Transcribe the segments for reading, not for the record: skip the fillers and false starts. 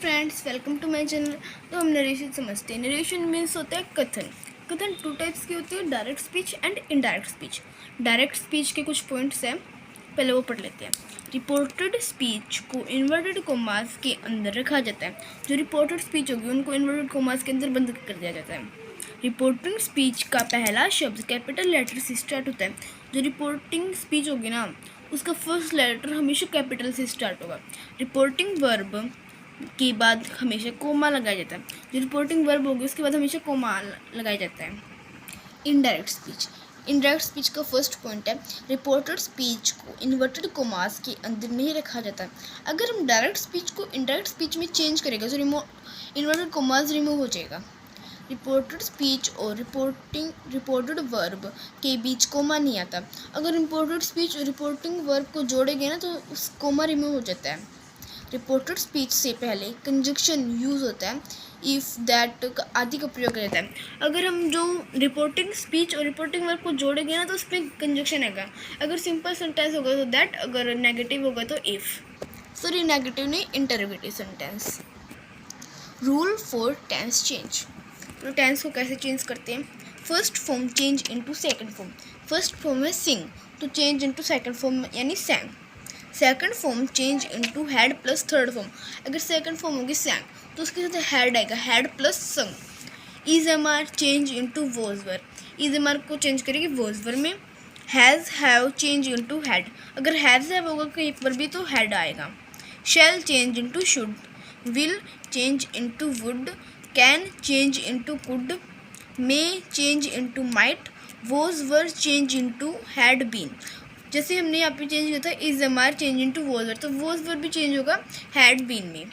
Friends, welcome to my channel. तो हम narration समझते हैं। नरेशन मीन्स होता है कथन। कथन टू टाइप्स की होती है, direct speech and indirect speech. Direct speech के कुछ पॉइंट्स हैं, पहले वो पढ़ लेते हैं। रिपोर्टेड स्पीच को इन्वर्टेड कोमास के अंदर रखा जाता है। जो रिपोर्टेड स्पीच होगी उनको इन्वर्टेड कोमास के अंदर बंद कर दिया जाता है। रिपोर्टिंग स्पीच का पहला शब्द कैपिटल लेटर से स्टार्ट होता है। जो रिपोर्टिंग स्पीच होगी ना, उसका फर्स्ट लेटर हमेशा कैपिटल से स्टार्ट होगा। रिपोर्टिंग वर्ब के बाद हमेशा कोमा लगाया जाता है। जो रिपोर्टिंग वर्ब होगी उसके बाद हमेशा कोमा लगाया जाता है। Indirect speech. इनडायरेक्ट स्पीच का फर्स्ट पॉइंट है, रिपोर्टेड स्पीच को इन्वर्टेड कोमास के अंदर नहीं रखा जाता। अगर हम डायरेक्ट स्पीच को इनडायरेक्ट स्पीच में चेंज करेंगे तो इन्वर्टेड कोमास रिमूव हो जाएगा। रिपोर्टेड स्पीच और रिपोर्टेड वर्ब के बीच कोमा नहीं आता। अगर रिपोर्टेड स्पीच और रिपोर्टिंग वर्ब को जोड़ेंगे ना तो उस कोमा रिमूव हो जाता है। रिपोर्टेड स्पीच से पहले कंजक्शन यूज़ होता है, इफ़ दैट आदि का प्रयोग रहता है। अगर हम जो रिपोर्टिंग स्पीच और रिपोर्टिंग वर्ब को जोड़ेंगे ना तो उसमें कंजक्शन आएगा। अगर सिंपल सेंटेंस होगा तो दैट, अगर नेगेटिव होगा तो इफ़। सॉरी, नेगेटिव नहीं, interrogative sentence. Rule for tense change. तो टेंस को कैसे चेंज करते हैं? First form change into second form. First form है सिंग, तो चेंज इनटू सेकंड फॉर्म यानी sang. Second form change into had plus third form. अगर सेकंड फॉर्म होगी सैंग तो उसके साथ हैड आएगा, had plus sung. Is am are change into was were. Is am are को change करेगी was were में। Has have change into had. अगर हैज़ हैव होगा कहीं पर भी तो हैड आएगा। Shall change into should. Will change into would. Can change into could. May change into might. Was were change into had been. जैसे हमने यहाँ पे चेंज किया था is am are change into was were, तो was were भी change होगा had been में।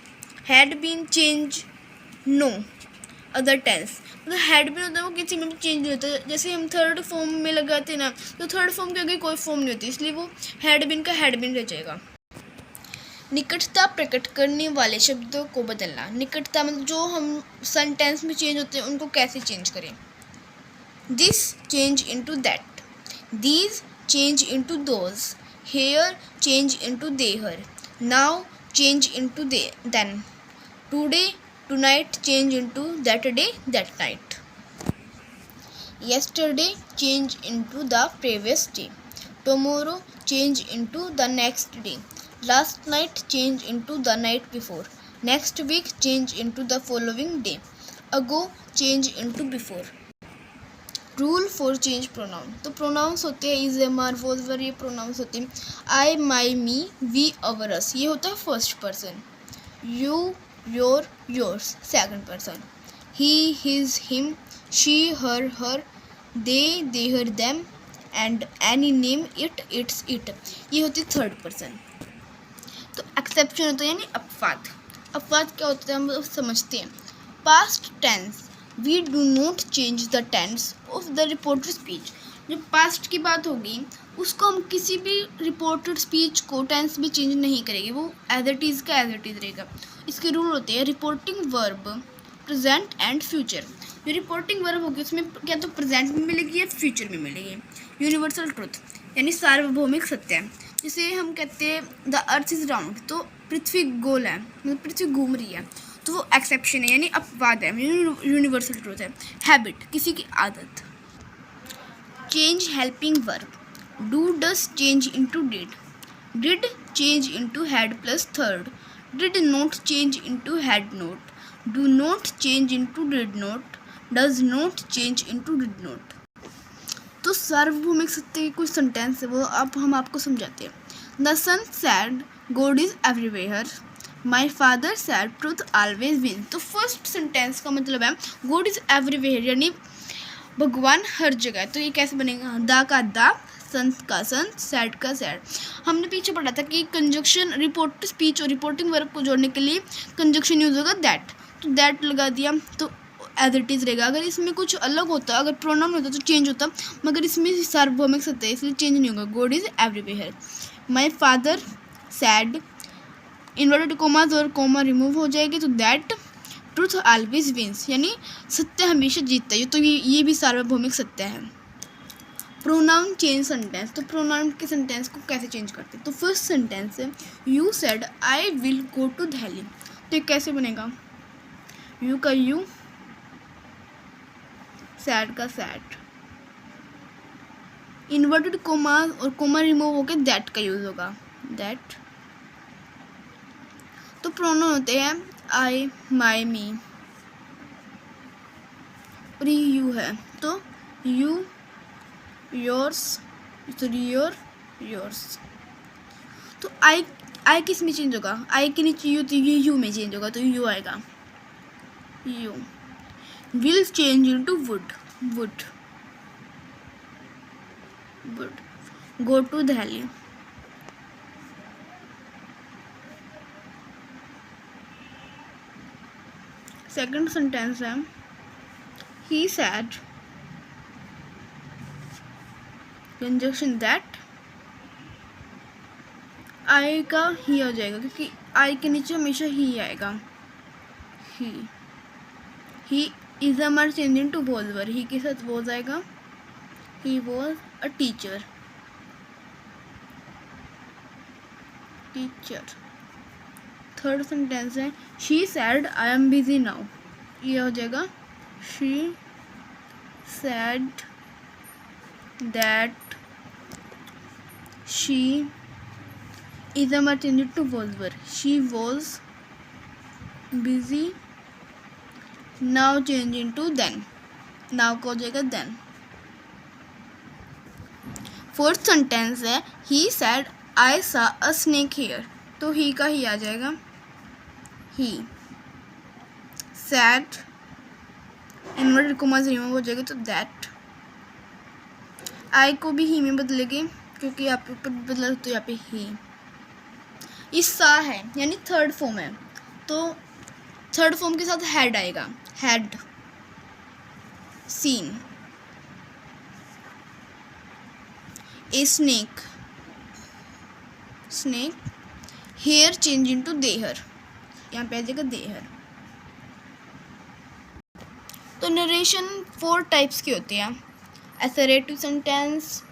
Had been change no other tense. मतलब हैड बीन होता है वो किसी में भी चेंज नहीं होता। जैसे हम थर्ड फॉर्म में लगाते हैं ना, तो थर्ड फॉर्म की आगे कोई फॉर्म नहीं होती, इसलिए वो हैड बीन का हैड बीन रह जाएगा। निकटता प्रकट करने वाले शब्दों को बदलना। निकटता मतलब जो हम सेंटेंस में चेंज होते हैं उनको कैसे चेंज करें? This change into that. These change into those. Here change into their. Now change into then. Today tonight change into that day that night. Yesterday change into the previous day. Tomorrow change into the next day. Last night change into the night before. Next week change into the following day. Ago change into before. Rule for change pronoun. तो pronouns होते हैं is am are was were, ये pronouns होते हैं। आई माई मी we अवर अस, ये होता है first person. You your yours second person. He his him she her her they there them and any name it it's it, ये होती है थर्ड पर्सन। तो एक्सेप्शन होता है यानी अपवाद। अपवाद क्या होता है हम समझते हैं। Past tense, we do not change the tense of the reported speech. जब पास्ट की बात होगी उसको हम किसी भी रिपोर्टेड स्पीच को टेंस भी चेंज नहीं करेंगे, वो एज इट इज़ का एज इट इज़ रहेगा। इसके रूल होते हैं reporting verb, present and future. जो रिपोर्टिंग वर्ब होगी उसमें क्या तो प्रेजेंट में मिलेगी या फ्यूचर में मिलेगी। यूनिवर्सल ट्रुथ यानी सार्वभौमिक सत्य। जैसे हम कहते हैं द अर्थ इज़ राउंड, तो पृथ्वी गोल है, मतलब पृथ्वी घूम रही है, तो वो एक्सेप्शन है यानी अपवाद है, यूनिवर्सल ट्रूथ है। हैबिट किसी की आदत। Change helping verb, do does change into did. Did change into had plus third. Did not change into had not. Do not change into did not. Does not change into did not. तो सार्वभौमिक सत्य के कुछ sentence है वो अब हम आपको समझाते हैं। The son said God is everywhere. My father said truth always win. तो फर्स्ट सेंटेंस का मतलब है गॉड इज एवरीवेयर यानी भगवान हर जगह। तो ये कैसे बनेगा? दा का दा, सन का सन, सैड का सैड। हमने पीछे पढ़ा था कि कंजक्शन रिपोर्ट स्पीच और रिपोर्टिंग वर्ब को जोड़ने के लिए कंजक्शन यूज होगा दैट, तो दैट लगा दिया तो एज इट इज़ रहेगा। अगर इसमें कुछ अलग होता, अगर प्रोनाउन होता तो चेंज होता, मगर इसमें सार्वभौमिक सत्य है इसलिए चेंज नहीं होगा। God is everywhere. My father sad, inverted commas और कोमा रिमूव हो जाएगी तो दैट ट्रूथ ऑलवेज विंस यानी सत्य हमेशा जीतता है। तो ये भी सार्वभौमिक सत्य है। Pronoun change sentence. तो प्रोनाउन के सेंटेंस को कैसे चेंज करते हैं? तो फर्स्ट सेंटेंस है you said I will go to Delhi. तो ये कैसे बनेगा, यू का यू, सैड का सैड, इन्वर्टेड कोमा और कोमा रिमूव होकर दैट का यूज होगा, दैट। तो प्रोनाउन होते हैं आई, माई, मी, और ये यू है तो you, yours, sorry your, yours. तो आई किस में चेंज होगा, आई के नीचे यू तो ये यू में चेंज होगा, तो यू आएगा, you. Will change into would, would, would. Go to Delhi, second sentence है he said, conjunction that, I का ही हो जाएगा क्योंकि आई के नीचे हमेशा ही आएगा, he is am are change into was, he के साथ वॉज आएगा, he was a teacher, teacher. Third sentence है she said I am busy now, ये हो जाएगा she said that she is am are change into was, she was busy, now change into then, now का हो जाएगा then. Fourth sentence है he sad आई सा अ snake hair, तो ही का ही आ जाएगा, ही सैड, इन्वर्टेड कोमास रिमूव हो जाएगा तो दैट, आई को भी ही में बदलेंगे क्योंकि यहाँ पे ऊपर बदला तो यहाँ पे ही। इस सा है यानी थर्ड फॉर्म है, तो थर्ड फॉर्म के साथ हैड आएगा, had seen a snake, snake, here change into there, यहाँ पे आ जाएगा देहर। तो नरेशन 4 टाइप्स की होती है, assertive sentence,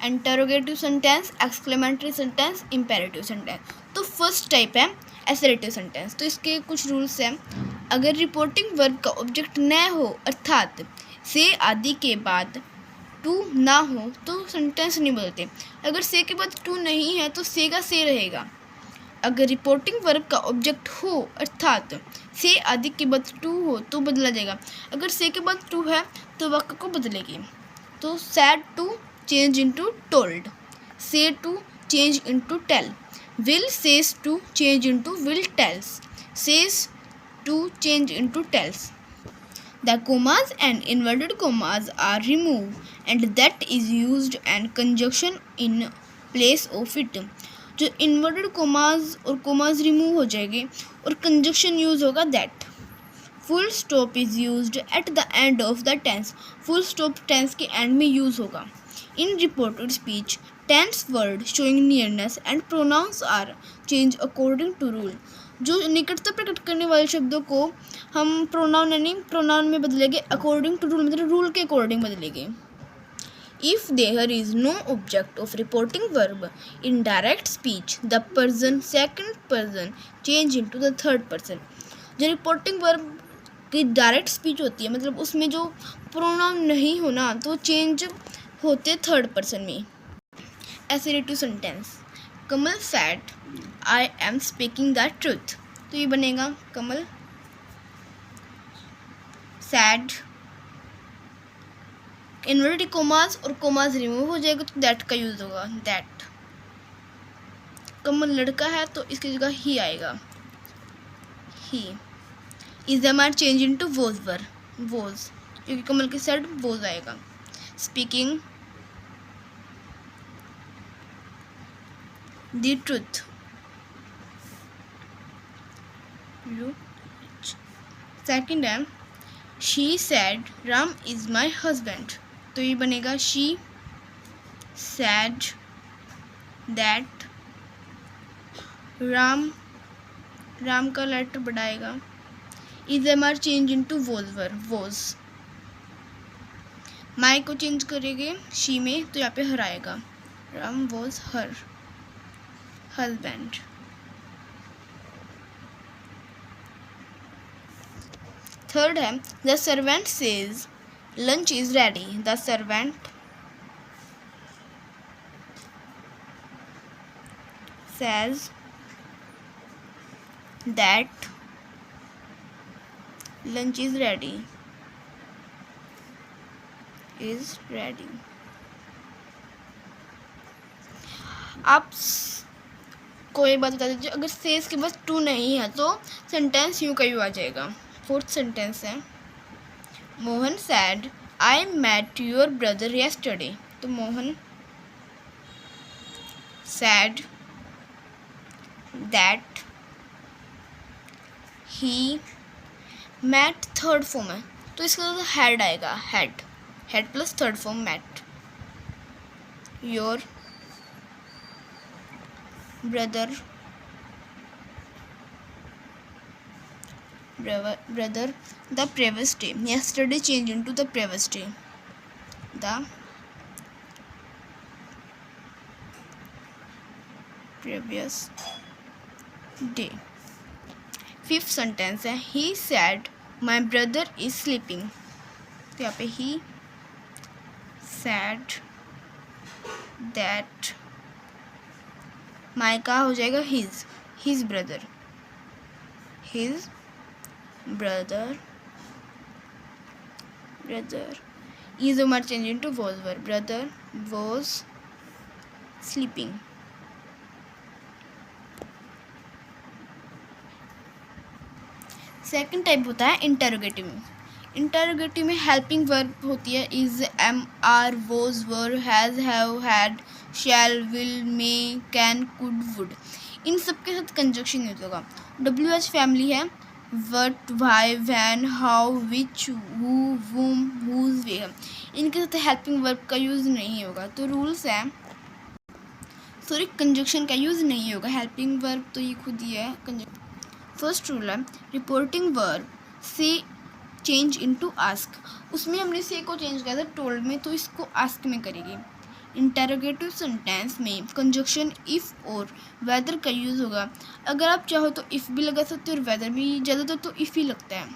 interrogative sentence, exclamatory sentence, imperative sentence. तो फर्स्ट टाइप है असरेटिव सेंटेंस। तो इसके कुछ रूल्स हैं। अगर रिपोर्टिंग वर्ब का ऑब्जेक्ट न हो अर्थात से आदि के बाद टू ना हो तो सेंटेंस नहीं बदलते। अगर से के बाद टू नहीं है तो से का से रहेगा। अगर रिपोर्टिंग वर्ब का ऑब्जेक्ट हो अर्थात से आदि के बाद टू हो तो बदला जाएगा। अगर से के बाद टू है तो वाक्य को बदलेगी। तो said to change into told, say to change into tell, will says to change into will tells, says to change into tells. The commas and inverted commas are removed and that is used and conjunction in place of it। जो inverted commas और commas remove हो जाएंगे और conjunction use होगा that। Full stop is used at the end of the tense। Full stop tense के end में use होगा। In reported speech, tense word showing nearness and pronouns are changed according to rule। जो निकटता प्रकट करने वाले शब्दों को हम प्रोनाउन यानी प्रोनाउन में बदलेंगे अकॉर्डिंग टू रूल, मतलब रूल के अकॉर्डिंग बदलेंगे। If there is no object of reporting verb in direct speech the person second person change into the third person. जो रिपोर्टिंग वर्ब की डायरेक्ट स्पीच होती है मतलब उसमें जो प्रोनाउन नहीं होना तो चेंज होते थर्ड पर्सन में। Assertive sentence, Kamal sad I am speaking the truth. तो ये बनेगा कमल सैड, इन्वर्टेड कोमास और कोमास रिमूव हो जाएगा तो दैट का यूज होगा दैट। कमल लड़का है तो इसकी जगह ही आएगा he. Is the man change into was were, was क्योंकि कमल के साइड वोज आएगा। स्पीकिंग द ट्रूथ, सेकंड है she said Ram is my husband. तो ये बनेगा she said that Ram, Ram का लेटर बढ़ाएगा। Is am are change into was were, was. My को चेंज करेंगे शी में तो यहाँ पे हर आएगा। Ram was her husband. Third है the servant says lunch is ready. The servant says that lunch is ready. आप कोई बात बता दीजिए. अगर सेज के पास टू नहीं है तो सेंटेंस यूं का यूं आ जाएगा. फोर्थ सेंटेंस है Mohan said I met your brother yesterday. तो Mohan said that he met third form है तो इसका हैड आएगा. Had plus third form met your brother the previous day. Yesterday changed into the previous day. The previous day. Fifth sentence है he said my brother is sleeping. तो यहाँ पे he said that my का हो जाएगा his brother is हमारा change into was verb. Brother was sleeping. Second type होता है इंटरोगेटिव में. इंटरोगेटिव में हेल्पिंग वर्ब होती है is, am, are, was, were, has, have, had, shall, will, may, can, could, would. इन सब के साथ कंजक्शन यूज होगा. WH फैमिली है what, why, when, how, which, who, whom, whose, way. इनके साथ हेल्पिंग वर्ब का यूज़ नहीं होगा. तो रूल्स है कंजक्शन का यूज़ नहीं होगा. हेल्पिंग वर्ब तो ये खुद ही है. फर्स्ट रूल है रिपोर्टिंग वर्ब से चेंज इनटू आस्क. उसमें हमने से को चेंज किया था टोल्ड में तो इसको आस्क में करेगी. इंटरोगेटिव सेंटेंस में कंजक्शन इफ़ और वेदर का यूज़ होगा. अगर आप चाहो तो इफ़ भी लगा सकते हो और वेदर भी. ज़्यादातर तो इफ़ ही लगता है.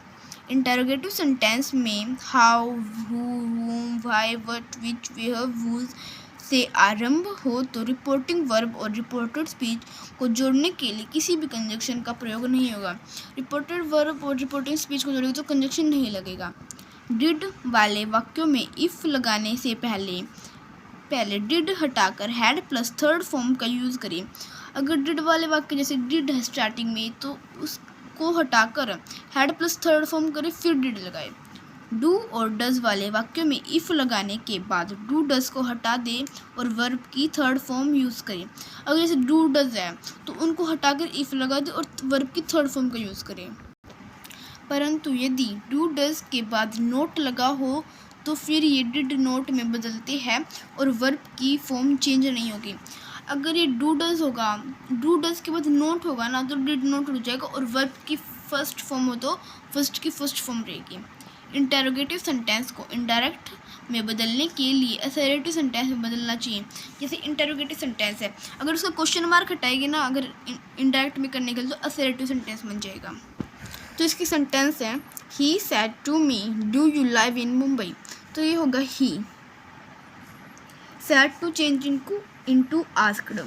इंटरोगेटिव सेंटेंस में how, who, whom, why, what, which, where, whose से आरंभ हो तो रिपोर्टिंग वर्ब और रिपोर्टेड स्पीच को जोड़ने के लिए किसी भी कंजक्शन का प्रयोग नहीं होगा. रिपोर्टेड वर्ब और रिपोर्टिंग स्पीच को जोड़ेगा तो कंजक्शन नहीं लगेगा. डिड वाले वाक्यों में इफ़ लगाने से पहले डिड हटाकर हैड प्लस थर्ड फॉर्म का यूज़ करें. अगर डिड वाले वाक्य जैसे डिड है स्टार्टिंग में तो उसको हटाकर हैड प्लस थर्ड फॉर्म करें फिर डिड लगाए. डू और डज वाले वाक्यों में इफ़ लगाने के बाद डू डज को हटा दें और वर्ब की थर्ड फॉर्म यूज़ करें. अगर जैसे डू डज है तो उनको हटाकर इफ़ लगा दें और वर्ब की थर्ड फॉर्म का यूज़ करें. परंतु यदि डू डज के बाद नोट लगा हो तो फिर ये डिड नोट में बदलते हैं और वर्ब की फॉर्म चेंज नहीं होगी. अगर ये डू डज होगा, डू डज के बाद नोट होगा ना तो डिड नोट हो जाएगा और वर्ब की फर्स्ट फॉर्म हो तो फर्स्ट की फर्स्ट फॉर्म रहेगी. इंटरोगेटिव सेंटेंस को इनडायरेक्ट में बदलने के लिए असर्टिव सेंटेंस में बदलना चाहिए. जैसे इंटरोगेटिव सेंटेंस है अगर उसका क्वेश्चन मार्क हटाएगी ना अगर इनडायरेक्ट में करने के लिए तो असर्टिव सेंटेंस बन जाएगा. तो इसकी सेंटेंस है he said to me do you live in Mumbai. तो ये होगा he. Said to change into asked.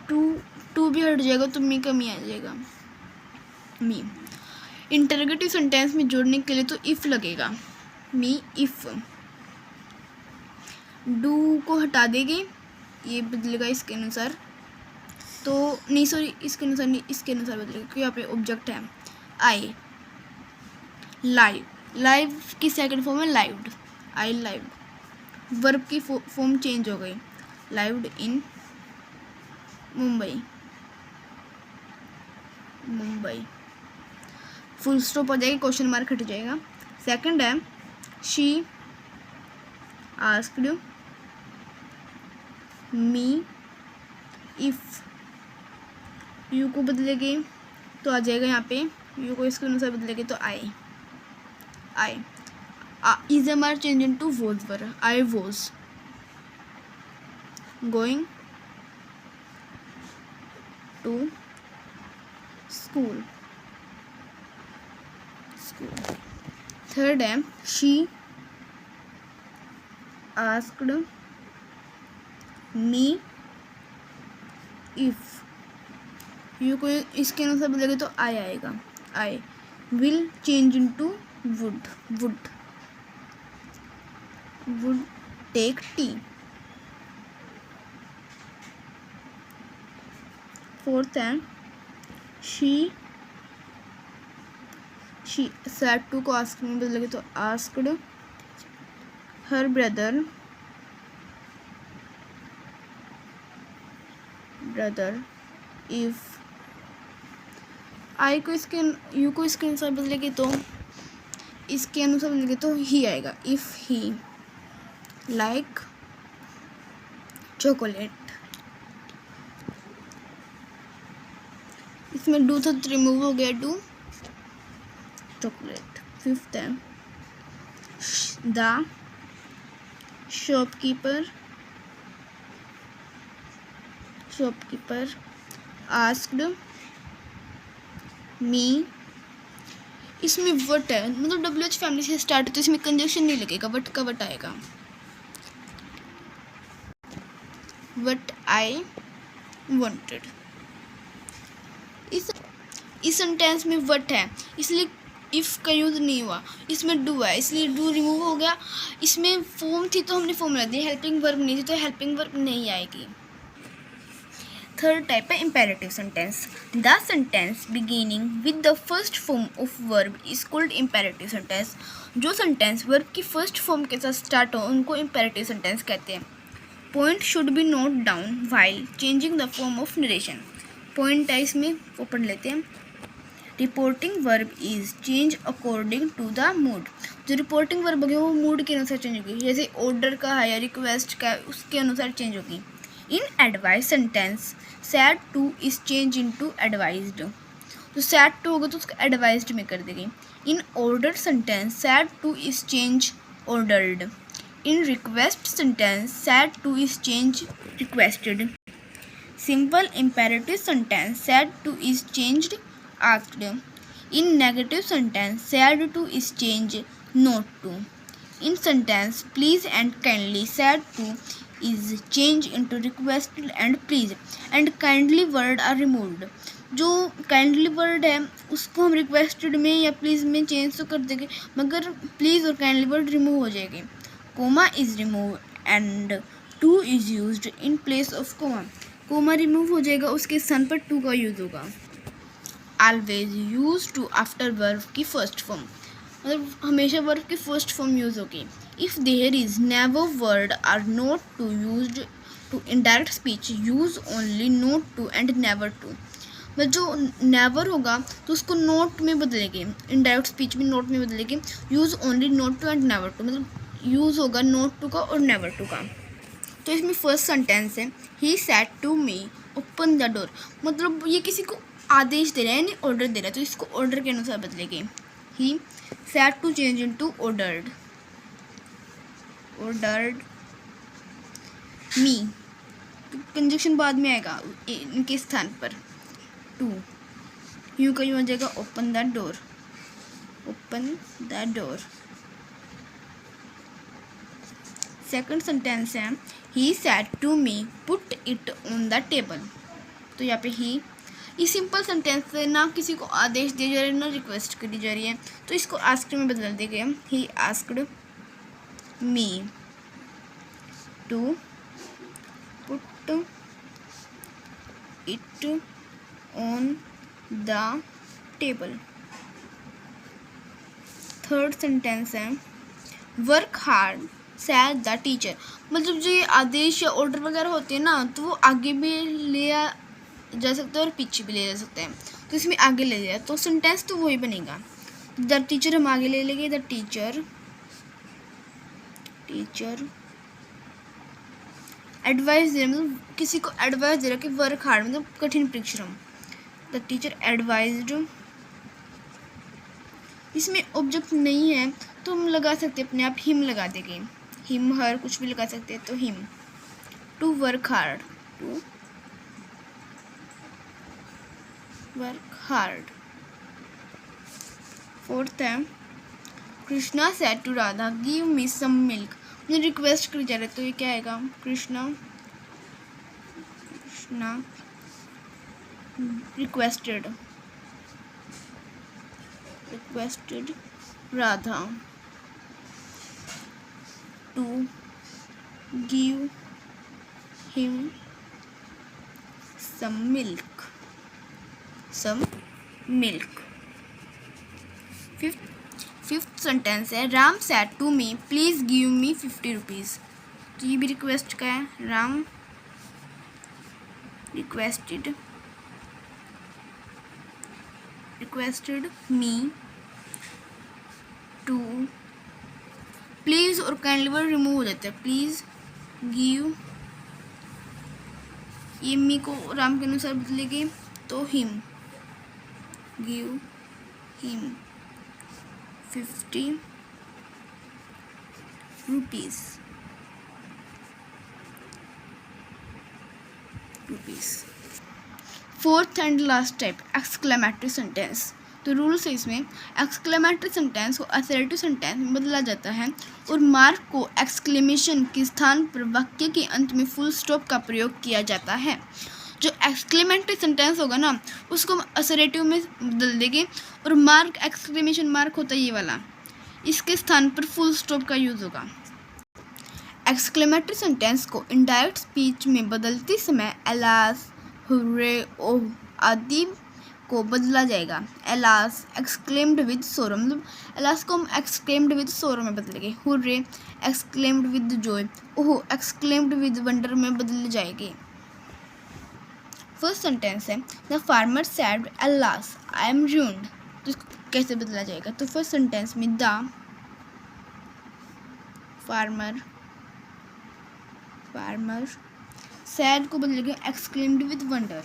To भी हट जाएगा तो मी का मी आ जाएगा. मी. इंटरोगेटिव सेंटेंस में जोड़ने के लिए तो इफ़ लगेगा. Me if. डू को हटा देंगे ये बदलेगा इसके अनुसार तो नहीं सॉरी इसके अनुसार नहीं इसके अनुसार बदलेगा क्योंकि यहाँ पे ऑब्जेक्ट है आई. लाइव की सेकंड फॉर्म है लाइव्ड. आई लाइव्ड. वर्ब की फॉर्म चेंज हो गई. लाइव्ड इन मुंबई. फुल स्टॉप हो जाएगा क्वेश्चन मार्क हट जाएगा. सेकंड है she asked me if. You को बदलेंगे तो आ जाएगा यहाँ पे यू को इसके अनुसार बदलेंगे तो आई. इज हमारा change into was verb. I was going to school, school. Third है she asked me if, you कोई इसके अनुसार बोलेगा तो आई आएगा, I will change into would, would, would take tea. Fourth है शी सैड टू को आस्क में बदलेगा तो asked her brother if, I को इसके यू को इसके अनुसार बदलेगी तो इसके अनुसार बदलेगी तो ही आएगा, इफ ही लाइक चॉकलेट। इसमें डू था तो रिमूव हो गया, डू चॉकलेट। फिफ्थ है द शॉपकीपर आस्क्ड मी, इसमें वट है, मतलब WH फैमिली से स्टार्ट है तो इसमें कंजक्शन नहीं लगेगा, वट का वट आएगा, वट आई वांटेड। इस सेंटेंस में वट है इसलिए इफ़ का यूज़ नहीं हुआ, इसमें डू है इसलिए डू रिमूव हो गया। इसमें फॉर्म थी तो हमने फॉर्म लगा दिया, हेल्पिंग वर्ब नहीं थी तो हेल्पिंग वर्ब नहीं आएगी। थर्ड टाइप है imperative sentence. The sentence beginning with the first form of verb is called imperative sentence. जो सेंटेंस वर्ब की फर्स्ट फॉर्म के साथ स्टार्ट हो उनको इम्पेरेटिव सेंटेंस कहते हैं। Point should be noted down while changing the form of narration. Point है इसमें, वो पढ़ लेते हैं। Reporting verb is change according to the mood. जो रिपोर्टिंग वर्ब होगी वो मूड के अनुसार चेंज होगी, जैसे ऑर्डर का है या रिक्वेस्ट का है उसके अनुसार चेंज होगी। In advice sentence said to is change into advised, तो सैड टू होगा तो उसको एडवाइज्ड में कर देगी। In order sentence said to is change ordered. In request sentence said to is change requested. Simple imperative sentence said to is changed asked. In negative sentence sad to is change not to. In sentence please and kindly sad to is change into requested and please and kindly word are removed. जो kindly word है उसको हम requested में या please में change तो कर देंगे मगर please और kindly word remove हो जाएगी। comma is removed and to is used in place of comma. comma remove हो जाएगा, उसके स्थान पर to का यूज़ होगा। Always use to after verb की फर्स्ट फॉर्म, मतलब हमेशा वर्ब की फर्स्ट फॉर्म यूज़ होगी। If there is never word are not to used to indirect speech use only not to and never to. मतलब जो never होगा तो उसको नोट में बदलेंगे, इनडायरेक्ट स्पीच में नोट में बदलेंगे। Use only not to and never to, मतलब यूज़ होगा नॉट टू का और नेवर टू का। तो इसमें फर्स्ट सेंटेंस है he said to me open the door, मतलब ये किसी को आदेश दे रहा है यानी ऑर्डर दे रहा है तो इसको ऑर्डर के अनुसार बदलेंगे। He said to change into ordered, ordered me, conjunction बाद में आएगा इनके स्थान पर टू। यूँ का यूँ आ जाएगा open the door, open the door. Second sentence है he said to me put it on the table. तो यहाँ पे ही ये सिंपल सेंटेंस है, ना किसी को आदेश दिया जा रहा है ना रिक्वेस्ट करी जा रही है, तो इसको आस्क्ड में बदल देंगे हम। He asked me to put it on the table. Third sentence है work hard said the teacher, मतलब जो ये आदेश या ऑर्डर वगैरह होते हैं ना तो वो आगे भी ले जा सकते हैं और पीछे भी ले जा सकते हैं, तो इसमें आगे ले लिया तो सेंटेंस तो वही बनेगा। द टीचर हम आगे ले लेंगे, द टीचर एडवाइस दे रहा, मतलब किसी को एडवाइस दे रहा कि वर्क हार्ड, मतलब कठिन परिश्रम। द टीचर एडवाइज्ड, इसमें ऑब्जेक्ट नहीं है तो हम लगा सकते हैं अपने आप हिम लगा देंगे, हिम हर कुछ भी लगा सकते हैं तो him. To work hard, to work hard. Fourth है Krishna said to Radha give me some milk. मुझे रिक्वेस्ट करी जा रही है, तो ये क्या आएगा? Krishna requested Radha to give him some milk. Fifth sentence है Ram said to me please give me 50 rupees. तो ये भी रिक्वेस्ट का है। Ram requested me to, please और काइंडली वर्ड रिमूव हो जाता है। प्लीज गिव, ये मी को राम के अनुसार बदलेगी तो him, give him 50 rupees. Fourth and last type exclamatory sentence. तो रूल्स है इसमें, एक्सक्लेमेटरी सेंटेंस को असर्टिव सेंटेंस में बदला जाता है और मार्क को एक्सक्लेमेशन के स्थान पर वाक्य के अंत में फुल स्टॉप का प्रयोग किया जाता है। जो एक्सक्लेमेटरी सेंटेंस होगा ना उसको हम असर्टिव में बदल देंगे और मार्क एक्सक्लेमेशन मार्क होता है ये वाला, इसके स्थान पर फुल स्टॉप का यूज़ होगा। एक्सक्लेमेटरी सेंटेंस को इनडायरेक्ट स्पीच में बदलते समय एलास, हुर्रे, ओह आदि को बदला जाएगा। एलास एक्सक्लेम्ड विद सोरो, मतलब एलास को हम एक्सक्लेम्ड विद सोरो में बदलेंगे। Hurray exclaimed with Joy, oh exclaimed with wonder में बदल जाएगी। फर्स्ट सेंटेंस है the farmer said alas I am ruined, तो इसको कैसे बदला जाएगा? तो फर्स्ट सेंटेंस में द फार्मर सैड को बदलेंगे exclaimed with wonder,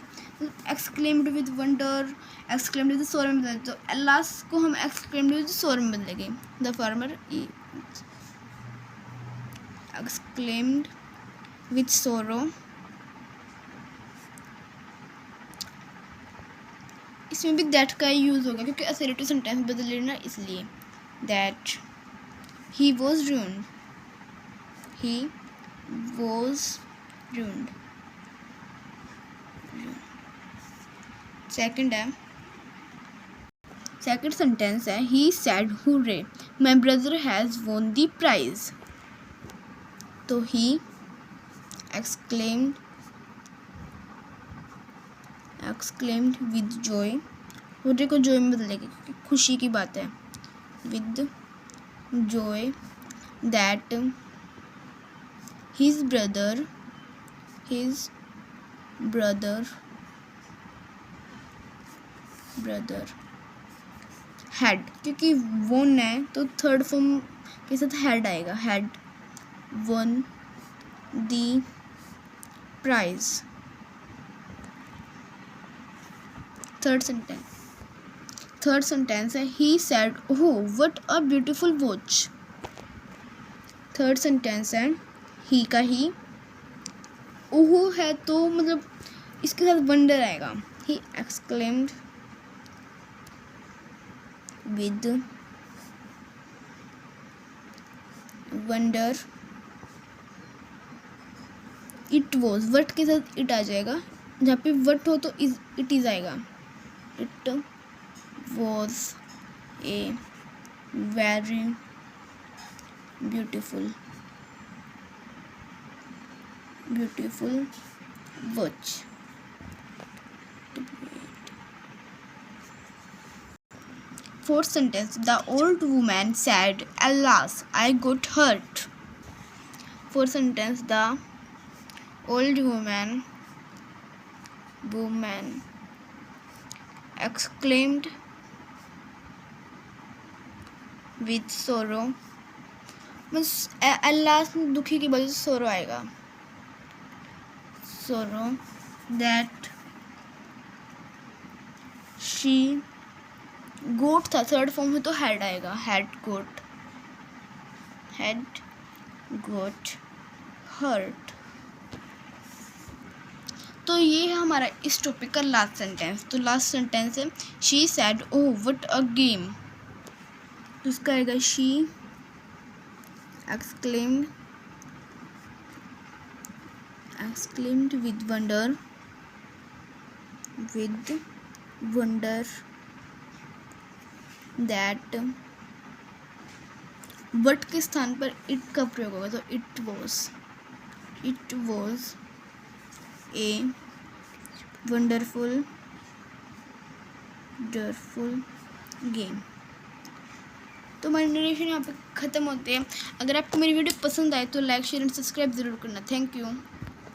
exclaimed with wonder exclaimed with सोरो में बदलेंगे। तो एलास को हम एक्सक्लेम्ड विद सोरो में बदलेंगे। द फार्मर एक्सक्लेम्ड विद सोरो, इसमें भी दैट का यूज़ होगा क्योंकि असर्टिव सेंटेंस बदल लेना, इसलिए that he was ruined, second sentence है he said hurray my brother has won the prize. तो he exclaimed with joy, hurray को जॉय में बदलेंगे क्योंकि खुशी की बात है। With joy that his brother had, क्योंकि won है तो थर्ड फॉर्म के साथ had आएगा। had won the prize। Third sentence है he said oh what a beautiful watch। Third sentence है ही का ही, ओह है तो मतलब इसके साथ वंडर आएगा। ही exclaimed with wonder it was, what के साथ इट आ जाएगा, जहाँ पे वट हो तो इट इज आएगा। It was a very beautiful watch। Fourth sentence the old woman said alas I got hurt। Fourth sentence the old woman exclaimed with sorrow, बस alas दुखी की वजह से सोरो आएगा। sorrow that she got था, third form में तो had आएगा। had got hurt। तो ये है हमारा इस टॉपिक का लास्ट सेंटेंस। तो लास्ट सेंटेंस है she sad oh what a game. तो इसका आएगा she exclaimed with wonder that what के स्थान पर इट का प्रयोग होगा। तो it was a wonderful game. तो हमारी नरेशन यहाँ पे ख़त्म होते हैं। अगर आपको मेरी वीडियो पसंद आए तो लाइक शेयर एंड सब्सक्राइब ज़रूर करना। Thank you.